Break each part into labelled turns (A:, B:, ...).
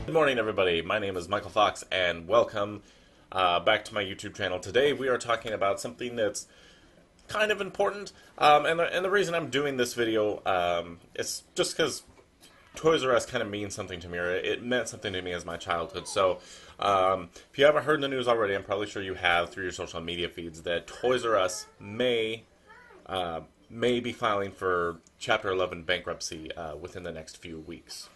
A: Good morning, everybody. My name is Michael Fox, and welcome back to my YouTube channel. Today, we are talking about something that's kind of important, and the reason I'm doing this video is just because Toys R Us kind of means something to me, or it meant something to me as my childhood. So, if you haven't heard in the news already, I'm probably sure you have through your social media feeds that Toys R Us may be filing for Chapter 11 bankruptcy within the next few weeks.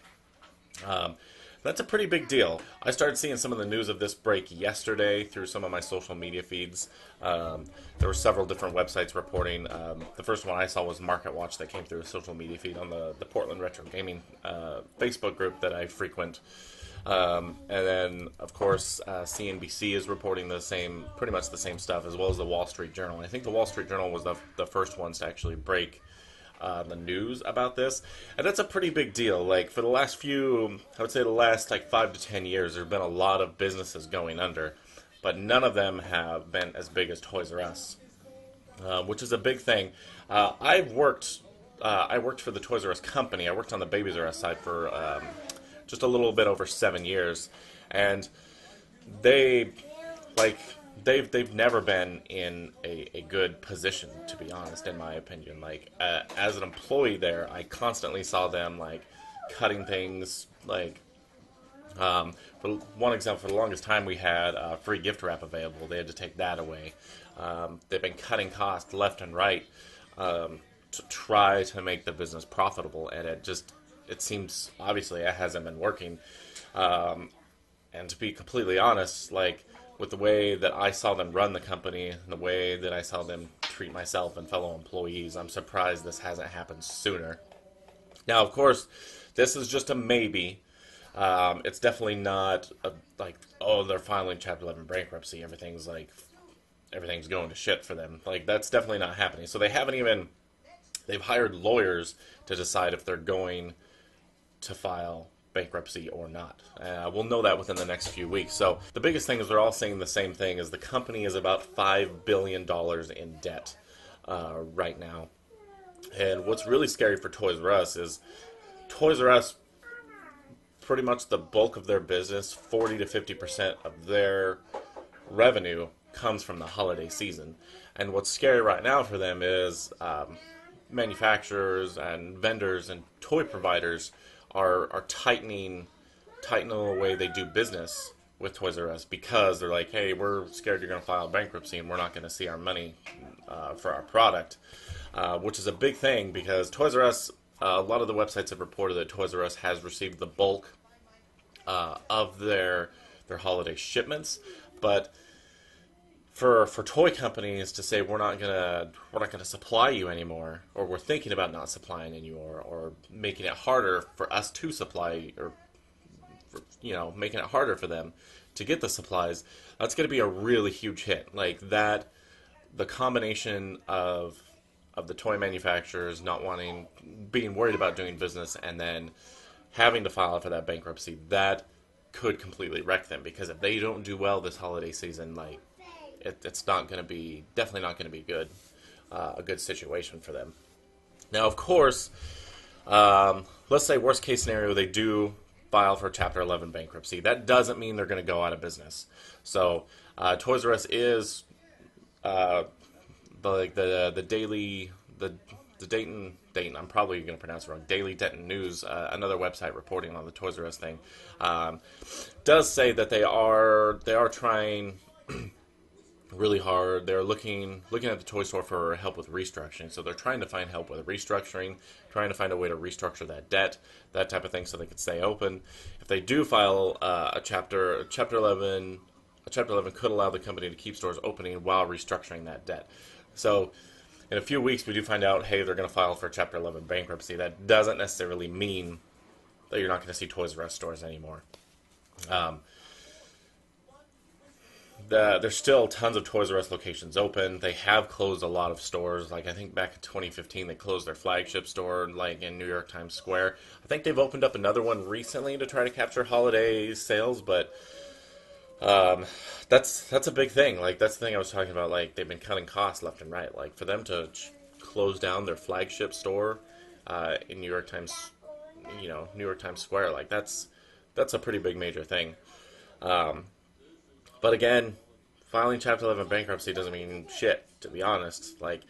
A: That's a pretty big deal. I started seeing some of the news of this break yesterday through some of my social media feeds. There were several different websites reporting. The first one I saw was Market Watch that came through a social media feed on the Portland Retro Gaming Facebook group that I frequent. And then, of course, CNBC is reporting pretty much the same stuff, as well as the Wall Street Journal. I think the Wall Street Journal was the first ones to actually break the news about this, and that's a pretty big deal. Like, for the last I would say the last like 5 to 10 years, there have been a lot of businesses going under, but none of them have been as big as Toys R Us, which is a big thing. I worked for the Toys R Us company. I worked on the Babies R Us side for just a little bit over 7 years, and they've never been in a good position, to be honest, in my opinion. Like, as an employee there, I constantly saw them like cutting things. Like, for one example, for the longest time we had free gift wrap available. They had to take that away. They've been cutting costs left and right to try to make the business profitable, and it seems obviously it hasn't been working. And to be completely honest, like, with the way that I saw them run the company and the way that I saw them treat myself and fellow employees, I'm surprised this hasn't happened sooner. Now, of course, this is just a maybe. It's definitely not like, oh, they're filing Chapter 11 bankruptcy. Everything's going to shit for them. Like, that's definitely not happening. So they've hired lawyers to decide if they're going to file bankruptcy or not. We'll know that within the next few weeks. So the biggest thing is they're all saying the same thing: is the company is about $5 billion in debt right now. And what's really scary for Toys R Us is Toys R Us, pretty much the bulk of their business, 40 to 50% of their revenue comes from the holiday season. And what's scary right now for them is manufacturers and vendors and toy providers are tightening the way they do business with Toys R Us, because they're like, hey, we're scared you're going to file bankruptcy and we're not going to see our money for our product, which is a big thing, because Toys R Us, a lot of the websites have reported that Toys R Us has received the bulk of their holiday shipments, but for toy companies to say we're not gonna supply you anymore, or we're thinking about not supplying you, or making it harder for us to supply, or making it harder for them to get the supplies, that's going to be a really huge hit. Like that, the combination of the toy manufacturers being worried about doing business, and then having to file for that bankruptcy, that could completely wreck them. Because if they don't do well this holiday season, like, it's not going to be, definitely not going to be good, a good situation for them. Now, of course, let's say worst case scenario, they do file for Chapter 11 bankruptcy. That doesn't mean they're going to go out of business. So Toys R Us is the Dayton, I'm probably going to pronounce it wrong, Daily Denton News, another website reporting on the Toys R Us thing, does say that they are trying really hard. They're looking at the toy store for help with restructuring. So they're trying to find help with restructuring, trying to find a way to restructure that debt, that type of thing, so they could stay open. If they do file a Chapter 11 could allow the company to keep stores opening while restructuring that debt. So in a few weeks, we do find out, hey, they're going to file for Chapter 11 bankruptcy. That doesn't necessarily mean that you're not going to see Toys R Us stores anymore. There's still tons of Toys R Us locations open. They have closed a lot of stores. Like, I think back in 2015, they closed their flagship store, like, in New York Times Square. I think they've opened up another one recently to try to capture holiday sales, but that's a big thing. Like, that's the thing I was talking about. Like, they've been cutting costs left and right. Like, for them to close down their flagship store in New York Times Square, like, that's that's a pretty big major thing. Um, but again, filing Chapter 11 bankruptcy doesn't mean shit, to be honest. Like,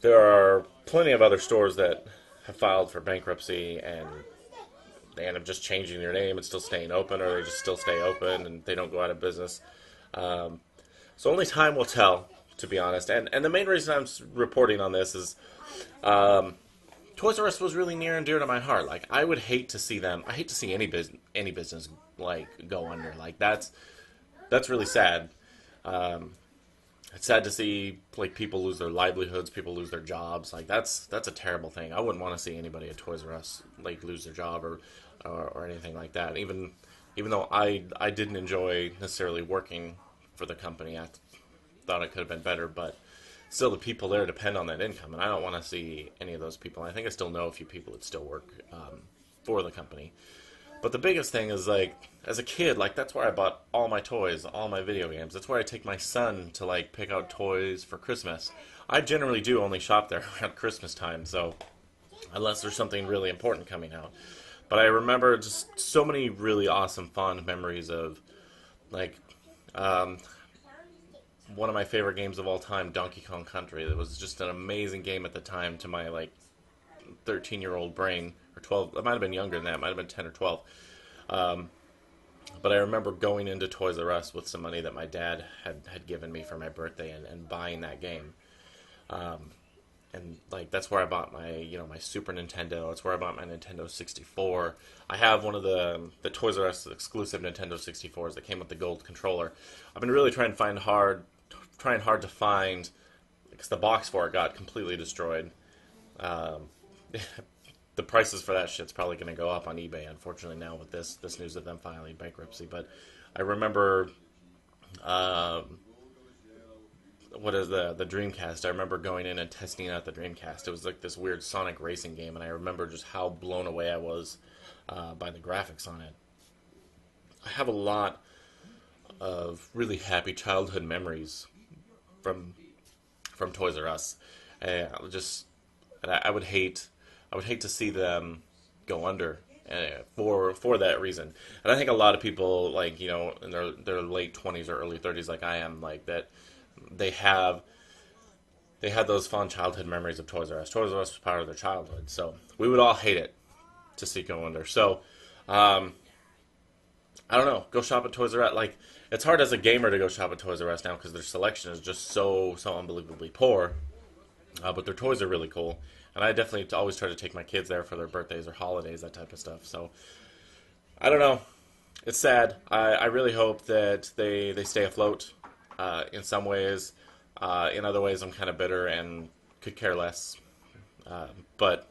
A: there are plenty of other stores that have filed for bankruptcy and they end up just changing their name and still staying open, or they just still stay open and they don't go out of business. Um, so only time will tell, to be honest. And the main reason I'm reporting on this is Toys R Us was really near and dear to my heart. Like, I would hate to see them. I hate to see any business like go under. Like, that's really sad. Um, it's sad to see like people lose their livelihoods, people lose their jobs. Like, that's a terrible thing. I wouldn't want to see anybody at Toys R Us like lose their job or anything like that. Even though I didn't enjoy necessarily working for the company, I thought it could have been better, but still the people there depend on that income, and I don't want to see any of those people. I think I still know a few people that still work for the company. But the biggest thing is, like, as a kid, like, that's where I bought all my toys, all my video games. That's where I take my son to, like, pick out toys for Christmas. I generally do only shop there around Christmas time, so unless there's something really important coming out. But I remember just so many really awesome, fond memories of, like, one of my favorite games of all time, Donkey Kong Country. It was just an amazing game at the time to my, like, 13-year-old brain, or 12. It might have been younger than that. It might have been 10 or 12. But I remember going into Toys R Us with some money that my dad had given me for my birthday and buying that game. And like, that's where I bought my, my Super Nintendo. It's where I bought my Nintendo 64. I have one of the Toys R Us exclusive Nintendo 64s that came with the gold controller. I've been really trying hard to find, because the box for it got completely destroyed. The prices for that shit's probably going to go up on eBay, unfortunately, now with this news of them filing bankruptcy. But I remember, what is the Dreamcast? I remember going in and testing out the Dreamcast. It was like this weird Sonic racing game, and I remember just how blown away I was by the graphics on it. I have a lot of really happy childhood memories from Toys R Us. And I would hate to see them go under for that reason. And I think a lot of people, like, in their late 20s or early 30s, like I am, like that, they had those fond childhood memories of Toys R Us. Toys R Us was part of their childhood, so we would all hate it to see it go under. So, I don't know. Go shop at Toys R Us. Like, it's hard as a gamer to go shop at Toys R Us now because their selection is just so unbelievably poor. But their toys are really cool, and I definitely always try to take my kids there for their birthdays or holidays, that type of stuff. So, I don't know. It's sad. I really hope that they stay afloat. In some ways, in other ways, I'm kind of bitter and could care less. But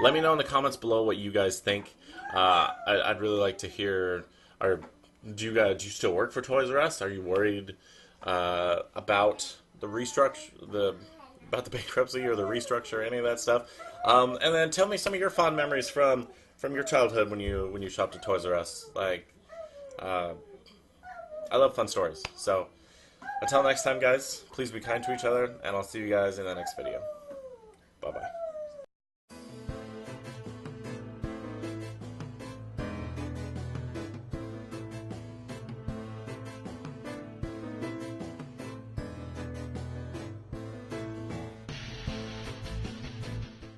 A: let me know in the comments below what you guys think. I'd really like to hear. Do you still work for Toys R Us? Are you worried about the about the bankruptcy or the restructure, any of that stuff? And then tell me some of your fond memories from your childhood when you shopped at Toys R Us. Like, I love fun stories. So, until next time, guys, please be kind to each other, and I'll see you guys in the next video. Bye-bye.